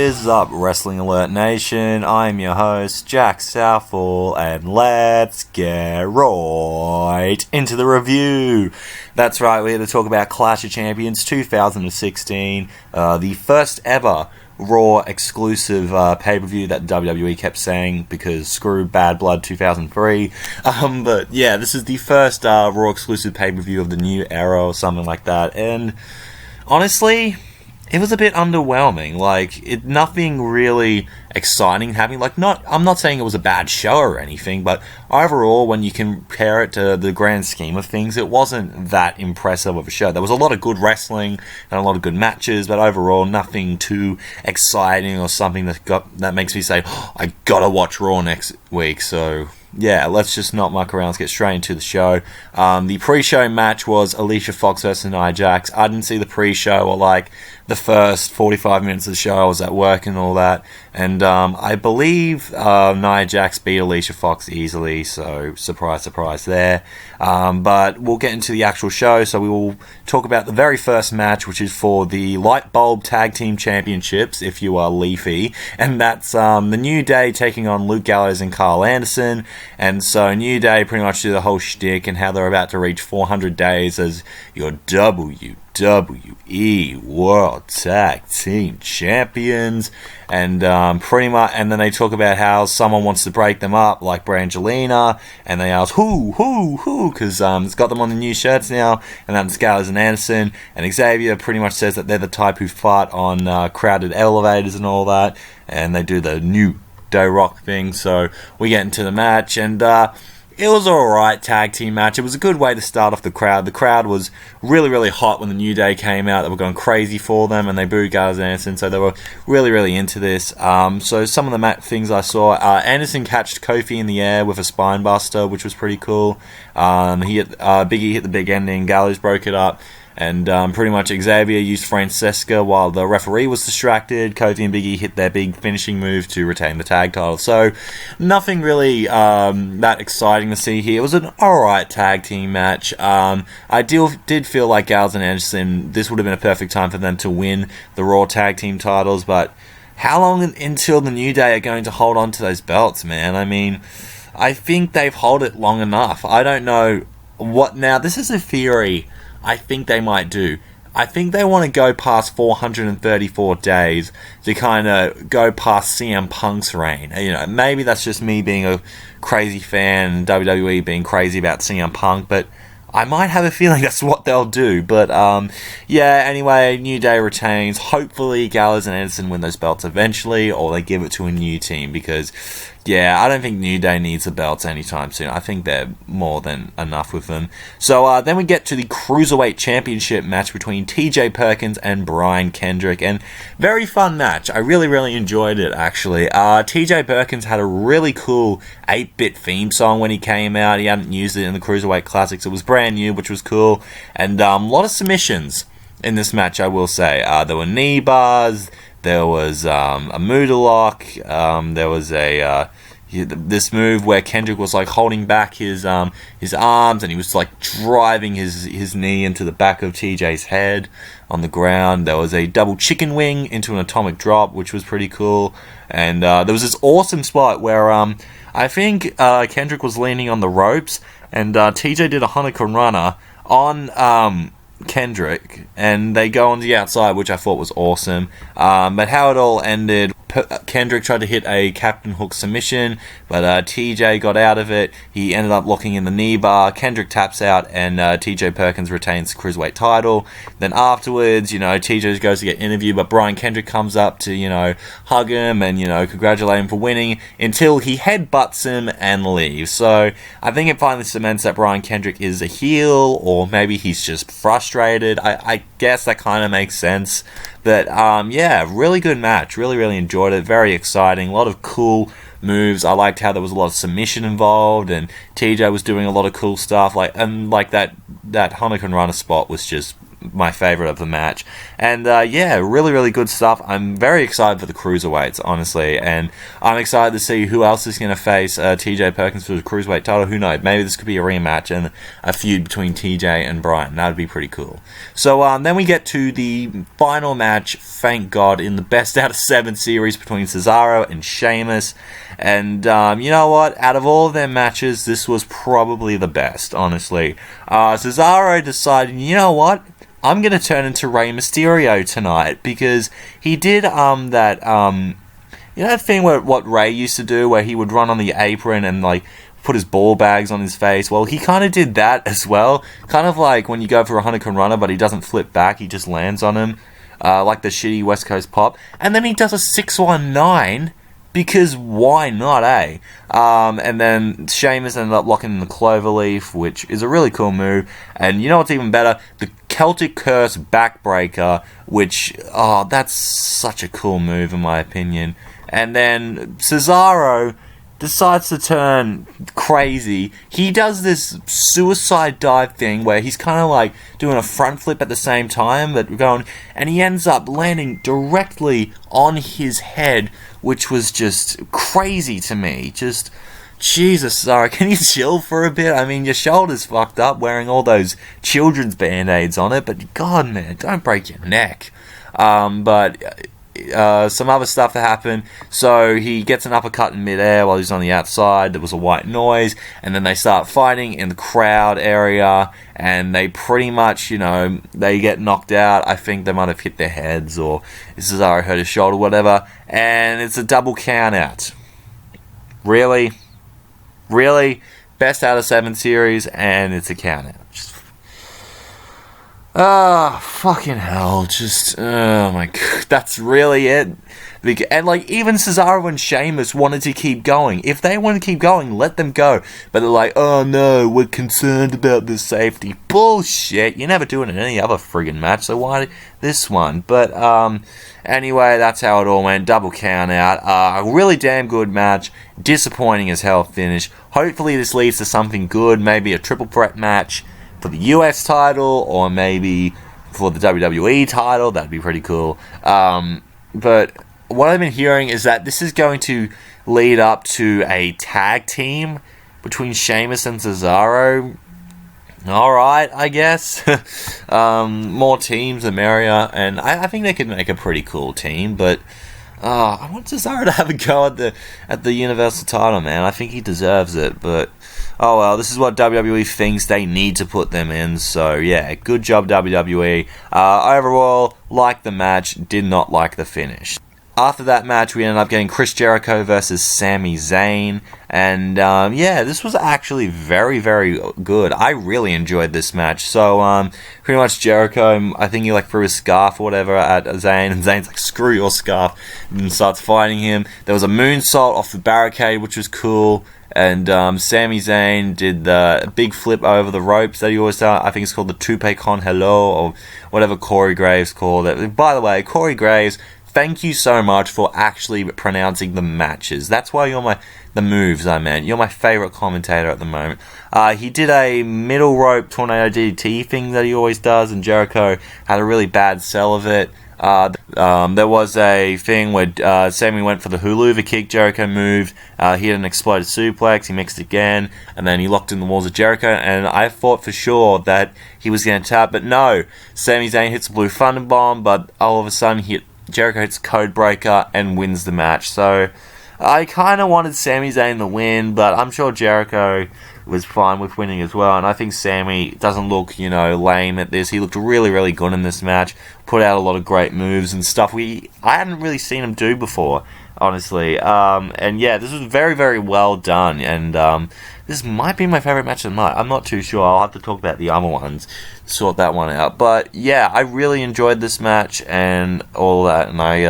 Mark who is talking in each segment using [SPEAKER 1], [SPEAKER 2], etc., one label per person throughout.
[SPEAKER 1] is up, Wrestling Alert Nation? I'm your host, Jack Southall, and let's get right into the review. That's right, we're here to talk about Clash of Champions 2016, the first ever Raw exclusive pay-per-view that WWE kept saying because screw Bad Blood 2003. But yeah, this is the first Raw exclusive pay-per-view of the new era or something like that, and honestly, it was a bit underwhelming. Nothing really exciting happening. I'm not saying it was a bad show or anything, but overall, when you compare it to the grand scheme of things, it wasn't that impressive of a show. There was a lot of good wrestling and a lot of good matches, but overall, nothing too exciting or something that makes me say, oh, I gotta watch Raw next week. So yeah, let's just not muck around. Let's get straight into the show. The pre-show match was Alicia Fox versus Nia Jax. I didn't see the pre-show or the first 45 minutes of the show. I was at work and all that. And I believe Nia Jax beat Alicia Fox easily, so surprise, surprise there. But we'll get into the actual show, so we will talk about the very first match, which is for the Lightbulb Tag Team Championships, if you are Leafy. And that's the New Day taking on Luke Gallows and Karl Anderson. And so New Day pretty much do the whole shtick and how they're about to reach 400 days as your WWE World Tag Team Champions, and pretty much, and then they talk about how someone wants to break them up, like Brangelina, and they ask who, because it's got them on the new shirts now, and that's Gallows and Anderson, and Xavier pretty much says that they're the type who fart on crowded elevators and all that, and they do the New Day Rock thing. So we get into the match, and it was alright tag team match. It was a good way to start off the crowd. The crowd was really, really hot when the New Day came out. They were going crazy for them, and they booed Gallows and Anderson, so they were really, really into this. So some of the things I saw, Anderson catched Kofi in the air with a spine buster, which was pretty cool. Big E hit the big ending, Gallows broke it up. And pretty much Xavier used Francesca while the referee was distracted. Kofi and Big E hit their big finishing move to retain the tag title. So nothing really that exciting to see here. It was an alright tag team match. I did feel like Gallows and Anderson, this would have been a perfect time for them to win the Raw tag team titles. But how long until the New Day are going to hold on to those belts, man? I mean, I think they've held it long enough. I don't know what now. This is a theory I think they might do. I think they want to go past 434 days to kind of go past CM Punk's reign. You know, maybe that's just me being a crazy fan and WWE being crazy about CM Punk, but I might have a feeling that's what they'll do. But yeah, anyway, New Day retains. Hopefully Gallows and Anderson win those belts eventually, or they give it to a new team, because yeah, I don't think New Day needs the belts anytime soon. I think they're more than enough with them. So then we get to the Cruiserweight Championship match between TJ Perkins and Brian Kendrick. And very fun match. I really, really enjoyed it, actually. TJ Perkins had a really cool 8-bit theme song when he came out. He hadn't used it in the Cruiserweight Classics. It was brand new, which was cool. And a lot of submissions in this match, I will say. There were knee bars. There was a Muda lock. There was this move where Kendrick was holding back his arms, and he was driving his knee into the back of TJ's head on the ground. There was a double chicken wing into an atomic drop, which was pretty cool. And there was this awesome spot where I think Kendrick was leaning on the ropes, and TJ did a Hanukkah runner on Kendrick, and they go on the outside, which I thought was awesome. But how it all ended, Kendrick tried to hit a Captain Hook submission, but TJ got out of it. He ended up locking in the knee bar. Kendrick taps out, and TJ Perkins retains the Cruiserweight title. Then afterwards, TJ goes to get interviewed, but Brian Kendrick comes up to, hug him and, congratulate him for winning, until he headbutts him and leaves. So I think it finally cements that Brian Kendrick is a heel, or maybe he's just frustrated. I guess that kind of makes sense. But yeah, really good match. Really, really enjoyed it. Very exciting. A lot of cool moves. I liked how there was a lot of submission involved, and TJ was doing a lot of cool stuff. That Hanukkah runner spot was just my favorite of the match. And yeah, really, really good stuff. I'm very excited for the Cruiserweights, honestly, and I'm excited to see who else is going to face TJ Perkins for the Cruiserweight title. Who knows? Maybe this could be a rematch and a feud between TJ and Bryan. That would be pretty cool. So then we get to the final match, thank God, in the best out of 7 series between Cesaro and Sheamus. And you know what? Out of all of their matches, this was probably the best, honestly. Cesaro decided, you know what? I'm going to turn into Rey Mysterio tonight, because he did that, you know that thing where what Rey used to do, where he would run on the apron and like put his ball bags on his face? Well, he kind of did that as well. Kind of like when you go for a Hurricane Runner, but he doesn't flip back, he just lands on him. Like the shitty West Coast pop. And then he does a 619, because why not, eh? And then Sheamus ended up locking in the Cloverleaf, which is a really cool move. And you know what's even better? The Celtic Curse Backbreaker, which, that's such a cool move in my opinion. And then Cesaro decides to turn crazy. He does this suicide dive thing where he's kind of like doing a front flip at the same time, and he ends up landing directly on his head, which was just crazy to me. Just, Jesus, Cesaro, can you chill for a bit? I mean, your shoulder's fucked up wearing all those children's band-aids on it, but God, man, don't break your neck. Some other stuff that happened. So he gets an uppercut in midair while he's on the outside. There was a white noise, and then they start fighting in the crowd area, and they pretty much, they get knocked out. I think they might have hit their heads, or Cesaro hurt his shoulder, whatever, and it's a double count out. Really? Best out of 7 series, and it's a count out. Fucking hell, oh my God, that's really it. And like, even Cesaro and Sheamus wanted to keep going. If they want to keep going, let them go. But they're like, oh no, we're concerned about the safety. Bullshit, you never do it in any other friggin' match, so why this one? But, anyway, that's how it all went, double count out. A really damn good match, disappointing as hell finish. Hopefully this leads to something good, maybe a triple threat match for the US title, or maybe for the WWE title. That'd be pretty cool. But what I've been hearing is that this is going to lead up to a tag team between Sheamus and Cesaro. Alright, I guess. More teams, the merrier. And I think they could make a pretty cool team, but I want Cesaro to have a go at the Universal title, man. I think he deserves it, but oh well, this is what WWE thinks they need to put them in, so yeah, good job WWE. Overall, liked the match, did not like the finish. After that match, we ended up getting Chris Jericho versus Sami Zayn, and yeah, this was actually very, very good. I really enjoyed this match. So pretty much Jericho, I think he like threw his scarf or whatever at Zayn, and Zayn's like, screw your scarf, and starts fighting him. There was a moonsault off the barricade, which was cool. And Sami Zayn did the big flip over the ropes that he always does. I think it's called the Toupe Con Hello, or whatever Corey Graves called it. By the way, Corey Graves, thank you so much for actually pronouncing the matches. That's why you're the moves, I meant. You're my favorite commentator at the moment. He did a middle rope tornado DDT thing that he always does, and Jericho had a really bad sell of it. There was a thing where Sami went for the hula kick. Jericho moved. He had an exploded suplex. He mixed again, and then he locked in the walls of Jericho. And I thought for sure that he was going to tap, but no. Sami Zayn hits a Blue Thunder Bomb, but all of a sudden Jericho hits Code Breaker and wins the match. So I kind of wanted Sami Zayn to win, but I'm sure Jericho was fine with winning as well. And I think Sami doesn't look, lame at this. He looked really, really good in this match. Put out a lot of great moves and stuff I hadn't really seen him do before, honestly. And yeah, this was very, very well done. And this might be my favorite match of the night. I'm not too sure. I'll have to talk about the other ones, sort that one out. But yeah, I really enjoyed this match and all that. And I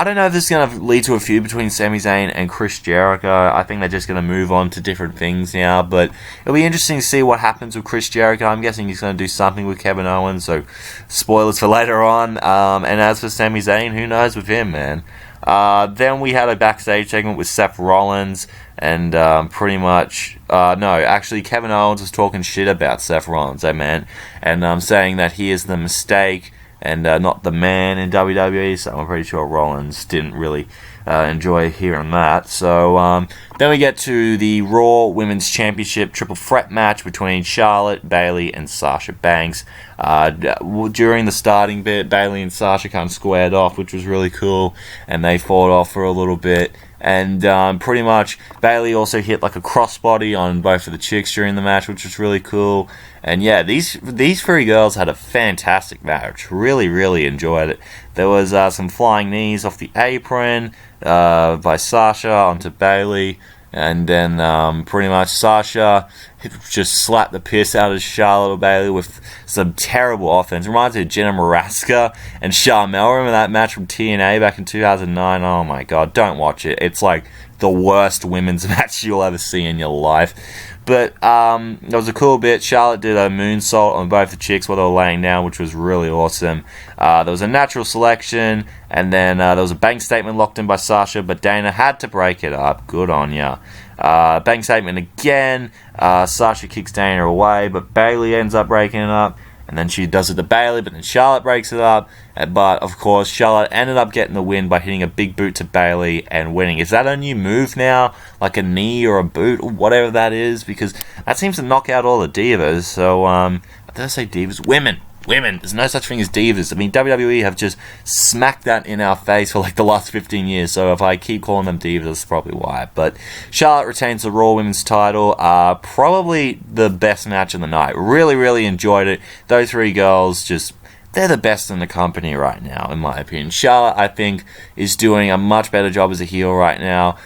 [SPEAKER 1] don't know if this is going to lead to a feud between Sami Zayn and Chris Jericho. I think they're just going to move on to different things now. But it'll be interesting to see what happens with Chris Jericho. I'm guessing he's going to do something with Kevin Owens. So spoilers for later on. And as for Sami Zayn, who knows with him, man. Then we had a backstage segment with Seth Rollins, and pretty much, no, actually Kevin Owens was talking shit about Seth Rollins, man, and saying that he is the mistake and not the man in WWE, so I'm pretty sure Rollins didn't really enjoy hearing that. So then we get to the Raw Women's Championship triple threat match between Charlotte, Bayley, and Sasha Banks. During the starting bit, Bayley and Sasha kind of squared off, which was really cool, and they fought off for a little bit. And pretty much Bayley also hit like a crossbody on both of the chicks during the match, which was really cool. And yeah, these three girls had a fantastic match. Really, really enjoyed it. There was some flying knees off the apron by Sasha onto Bayley. And then pretty much Sasha just slapped the piss out of Charlotte or Bayley with some terrible offense. Reminds me of Jenna Maraska and Charmel. Remember that match from TNA back in 2009? Oh my god, don't watch it. It's like the worst women's match you'll ever see in your life. But it was a cool bit. Charlotte did a moonsault on both the chicks while they were laying down, which was really awesome. There was a natural selection, and then there was a bank statement locked in by Sasha, but Dana had to break it up. Good on ya. Bank statement again. Sasha kicks Dana away, but Bayley ends up breaking it up. And then she does it to Bayley, but then Charlotte breaks it up. But, of course, Charlotte ended up getting the win by hitting a big boot to Bayley and winning. Is that a new move now? Like a knee or a boot or whatever that is? Because that seems to knock out all the divas. So, did I say divas? Women. There's no such thing as divas. I mean, WWE have just smacked that in our face for like the last 15 years. So if I keep calling them divas, that's probably why. But Charlotte retains the Raw Women's title. Probably the best match of the night. Really, really enjoyed it. Those three girls just... they're the best in the company right now, in my opinion. Charlotte, I think, is doing a much better job as a heel right now.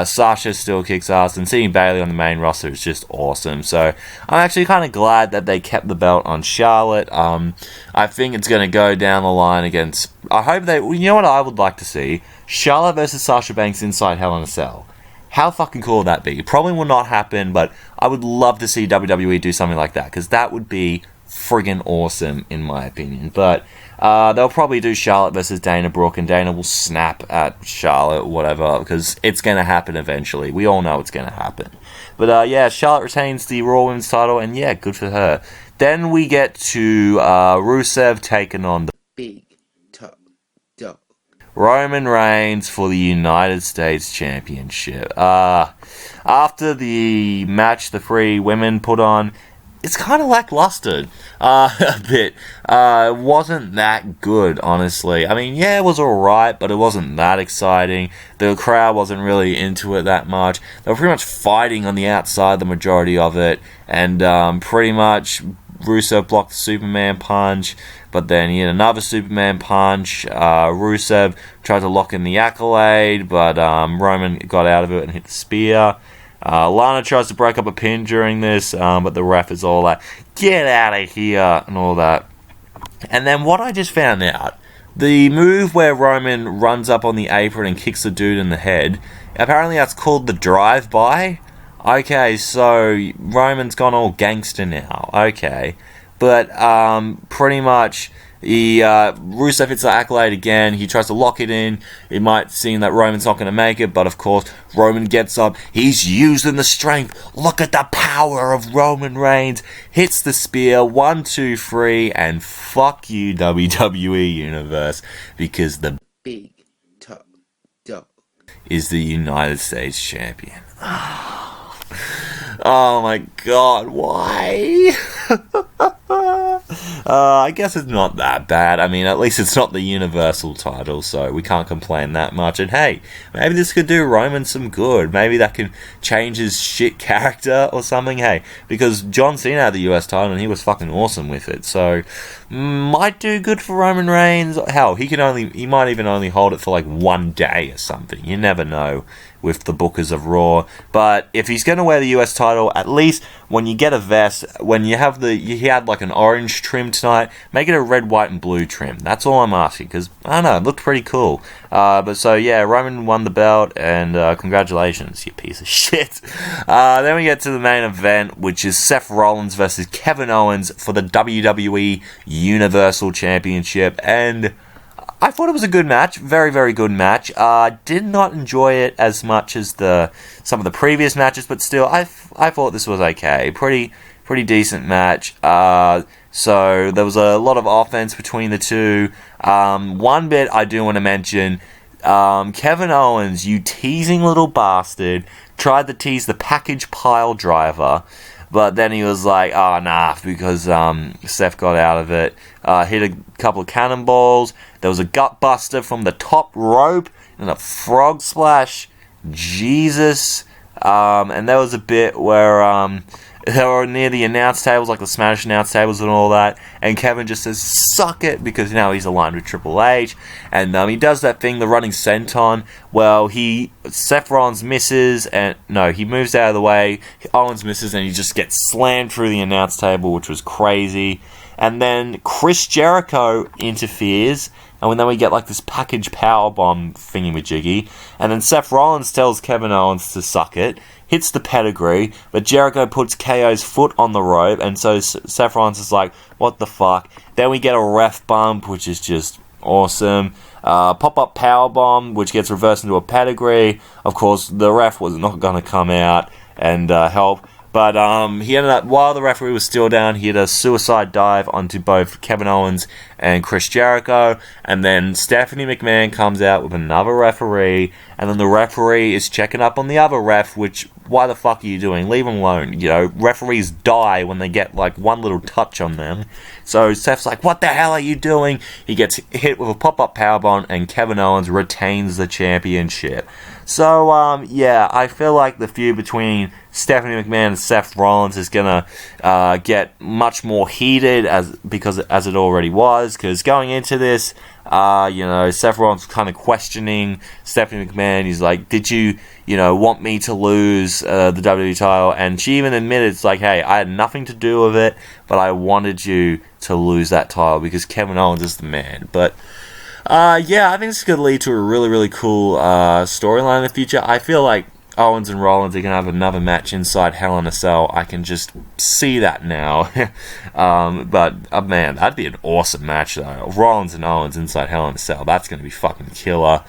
[SPEAKER 1] Sasha still kicks ass, and seeing Bayley on the main roster is just awesome. So I'm actually kind of glad that they kept the belt on Charlotte. I think it's going to go down the line against... I hope they... you know what I would like to see? Charlotte versus Sasha Banks inside Hell in a Cell. How fucking cool would that be? It probably will not happen, but I would love to see WWE do something like that, because that would be friggin' awesome, in my opinion. But they'll probably do Charlotte versus Dana Brooke, and Dana will snap at Charlotte, whatever, because it's going to happen eventually. We all know it's going to happen. But yeah, Charlotte retains the Raw Women's title, and yeah, good for her. Then we get to Rusev taking on the
[SPEAKER 2] Big Top Dog
[SPEAKER 1] Roman Reigns for the United States Championship. After the match the three women put on, it's kind of lackluster a bit. It wasn't that good, honestly. I mean, yeah, it was alright, but it wasn't that exciting. The crowd wasn't really into it that much. They were pretty much fighting on the outside the majority of it, and pretty much Rusev blocked the Superman punch, but then he had another Superman punch. Rusev tried to lock in the accolade, but Roman got out of it and hit the spear. Lana tries to break up a pin during this, but the ref is all like, get out of here, and all that. And then what I just found out, the move where Roman runs up on the apron and kicks the dude in the head, apparently that's called the drive-by. Okay, so Roman's gone all gangster now. Okay. But pretty much Rusev hits the accolade again. He tries to lock it in. It might seem that Roman's not going to make it, but of course Roman gets up. He's using the strength. Look at the power of Roman Reigns. Hits the spear. 1, 2, 3, and fuck you, WWE Universe, because the
[SPEAKER 2] Big Top Dog
[SPEAKER 1] is the United States Champion. Oh my god, why? I guess it's not that bad. I mean, at least it's not the Universal title, so we can't complain that much. And hey, maybe this could do Roman some good. Maybe that can change his shit character or something. Hey, because John Cena had the US title and he was fucking awesome with it. So, might do good for Roman Reigns. Hell, he might even only hold it for like 1 day or something. You never know with the bookers of Raw. But if he's going to wear the US title, at least when you get a vest, when you have he had like an orange trim tonight, make it a red, white, and blue trim. That's all I'm asking, because, I don't know, it looked pretty cool. But so, yeah, Roman won the belt, and congratulations, you piece of shit. Then we get to the main event, which is Seth Rollins versus Kevin Owens for the WWE Universal Championship, and I thought it was a good match. Very, very good match. Did not enjoy it as much as some of the previous matches, but still, I thought this was okay. Pretty decent match. So there was a lot of offense between the two. One bit I do want to mention, Kevin Owens, you teasing little bastard, tried to tease the package pile driver, but then he was like, oh, nah, because Seth got out of it. Hit a couple of cannonballs. There was a gut buster from the top rope and a frog splash. Jesus. And there was a bit where they were near the announce tables, like the Smash announce tables and all that, and Kevin just says, suck it, because now he's aligned with Triple H, and he does that thing, the running senton. Well, Seth Rollins misses, he moves out of the way, Owens misses, and he just gets slammed through the announce table, which was crazy. And then Chris Jericho interferes, and then we get like this package powerbomb thingy-majiggy, and then Seth Rollins tells Kevin Owens to suck it, hits the pedigree, but Jericho puts KO's foot on the rope, and so Seth Rollins is like, what the fuck? Then we get a ref bump, which is just awesome. Pop-up powerbomb, which gets reversed into a pedigree. Of course, the ref was not going to come out and help. But he ended up, while the referee was still down, he had a suicide dive onto both Kevin Owens and Chris Jericho. And then Stephanie McMahon comes out with another referee. And then the referee is checking up on the other ref, which, why the fuck are you doing? Leave him alone. You know, referees die when they get like one little touch on them. So Seth's like, what the hell are you doing? He gets hit with a pop-up powerbomb and Kevin Owens retains the championship. So, I feel like the feud between Stephanie McMahon and Seth Rollins is going to get much more heated as it already was. Because going into this, Seth Rollins kind of questioning Stephanie McMahon. He's like, did you want me to lose the WWE title? And she even admitted, it's like, hey, I had nothing to do with it, but I wanted you to lose that title because Kevin Owens is the man. But I think this is going to lead to a really, really cool storyline in the future. I feel like Owens and Rollins are going to have another match inside Hell in a Cell. I can just see that now. Man, that'd be an awesome match, though. Rollins and Owens inside Hell in a Cell. That's going to be fucking killer.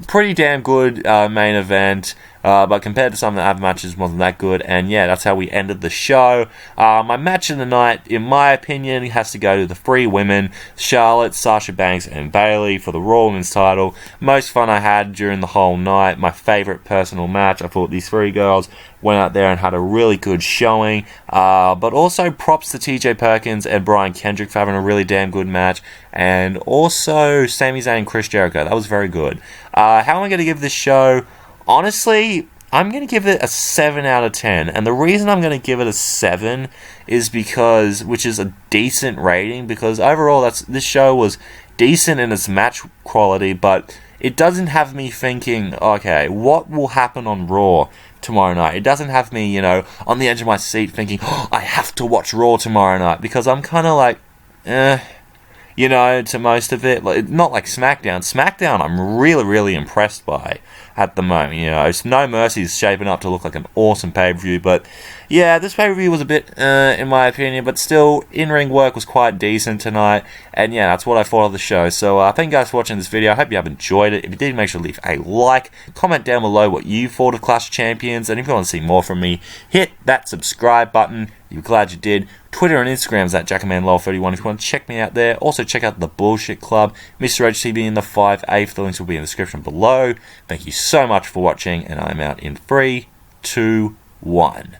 [SPEAKER 1] Pretty damn good main event. But compared to some of the other matches, wasn't that good. And that's how we ended the show. My match of the night, in my opinion, has to go to the three women, Charlotte, Sasha Banks, and Bayley for the Raw Women's title. Most fun I had during the whole night. My favorite personal match. I thought these three girls went out there and had a really good showing. But also props to TJ Perkins and Brian Kendrick for having a really damn good match. And also Sami Zayn and Chris Jericho. That was very good. How am I going to give this show? Honestly, I'm going to give it a 7 out of 10. And the reason I'm going to give it a 7 is because, which is a decent rating, because overall this show was decent in its match quality, but it doesn't have me thinking, okay, what will happen on Raw tomorrow night? It doesn't have me, on the edge of my seat thinking, oh, I have to watch Raw tomorrow night, because I'm kind of like, to most of it. Not like SmackDown. SmackDown I'm really, really impressed by at the moment. It's No Mercy is shaping up to look like an awesome pay-per-view, but this pay-per-view was a bit, in my opinion, but still, in-ring work was quite decent tonight, and that's what I thought of the show. So thank you guys for watching this video. I hope you have enjoyed it. If you did, make sure to leave a like, comment down below what you thought of Clash of Champions, and if you want to see more from me, hit that subscribe button. You're glad you did. Twitter and Instagram is at JackermanLol31 if you want to check me out there. Also check out the Bullshit Club, Mr. HTV in the 5/8. The links will be in the description below. Thank you so much for watching, and I'm out in 3, 2, 1.